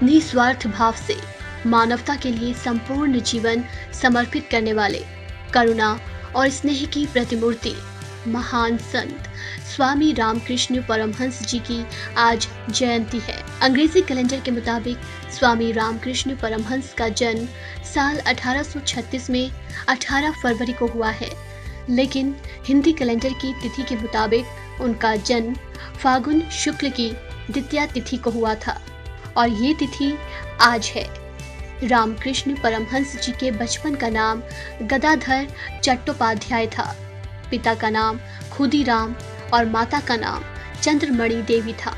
निस्वार्थ भाव से मानवता के लिए संपूर्ण जीवन समर्पित करने वाले करुणा और स्नेह की प्रतिमूर्ति महान संत स्वामी रामकृष्ण परमहंस जी की आज जयंती है। अंग्रेजी कैलेंडर के मुताबिक स्वामी रामकृष्ण परमहंस का जन्म साल 1836 में 18 फरवरी को हुआ है, लेकिन हिंदी कैलेंडर की तिथि के मुताबिक उनका जन्म फागुन शुक्ल की द्वितीया तिथि को हुआ था और ये तिथि आज है। रामकृष्ण परमहंस जी के बचपन का नाम गदाधर चट्टोपाध्याय था। पिता का नाम खुदीराम और माता का नाम चंद्रमणि देवी था।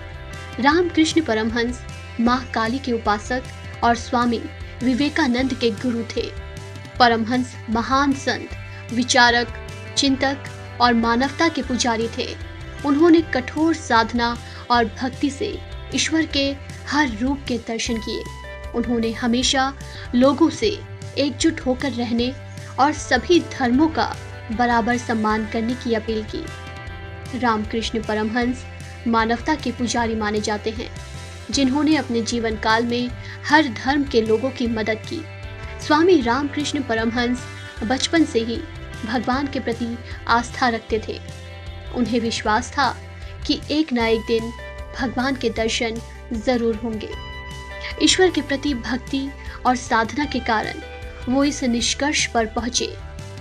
रामकृष्ण परमहंस मां काली के उपासक और स्वामी विवेकानंद के गुरु थे। परमहंस महान संत, विचारक, चिंतक और मानवता के पुजारी थे। उन्होंने कठोर साधना और भक्ति से ईश्वर के हर रूप के दर्शन किए। उन्होंने हमेशा लोगों से एकजुट होकर रहने और सभी धर्मों का बराबर सम्मान करने की अपील की। रामकृष्ण परमहंस मानवता के पुजारी माने जाते हैं, जिन्होंने अपने जीवन काल में हर धर्म के लोगों की मदद की। स्वामी रामकृष्ण परमहंस बचपन से ही भगवान के प्रति आस्था रखते थे। उन्हें विश्वास था कि एक न एक दिन भगवान के दर्शन जरूर होंगे। ईश्वर के प्रति भक्ति और साधना के कारण वो इस निष्कर्ष पर पहुंचे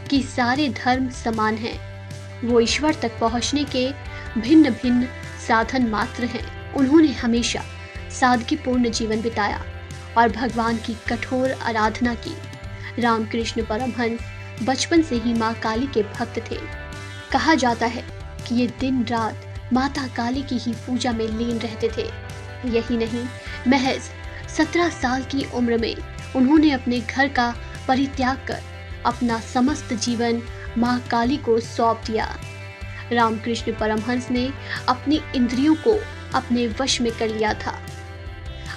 कि सारे धर्म समान हैं। वो ईश्वर तक पहुंचने के भिन्न भिन्न साधन मात्र हैं। उन्होंने हमेशा सादगीपूर्ण जीवन बिताया और भगवान की कठोर आराधना की। रामकृष्ण परमहंस बचपन से ही मां काली के भक्त थे। कहा जाता है कि ये दिन रात माता काली की ही पूजा में लीन रहते थे। यही नहीं, महज 17 साल की उम्र में उन्होंने अपने घर का परित्याग कर अपना समस्त जीवन मां काली को सौंप दिया। रामकृष्ण परमहंस ने अपनी इंद्रियों को अपने वश में कर लिया था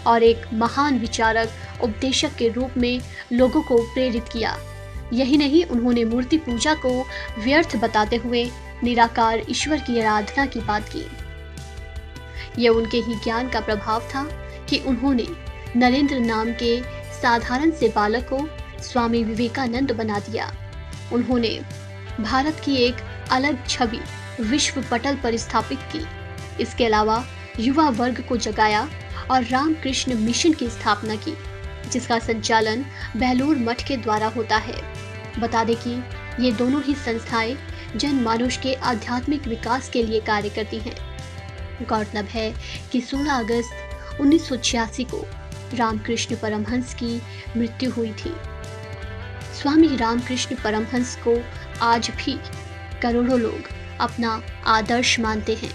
और एक महान विचारक, उपदेशक के रूप में लोगों को प्रेरित किया। यही नहीं, उन्होंने मूर्ति पूजा को व्यर्थ बताते हुए निराकार ईश्वर की आराधना की बात की। यह उनके ही ज्ञान का प्रभाव था कि उन्होंने नरेंद्र नाम के साधारण से बालक को स्वामी विवेकानंद बना दिया। उन्होंने भारत की एक अलग छवि विश्व पटल पर स्थापित की। इसके अलावा युवा वर्ग को जगाया और रामकृष्ण मिशन की स्थापना की, जिसका संचालन बेलूर मठ के द्वारा होता है। बता दें कि ये दोनों ही संस्थाएं जनमानुष के आध्यात्मिक विकास के लिए कार्य करती हैं। गौरतलब है कि 16 अगस्त 1986 को रामकृष्ण परमहंस की मृत्यु हुई थी। स्वामी रामकृष्ण परमहंस को आज भी करोड़ों लोग अपना आदर्श मानते हैं।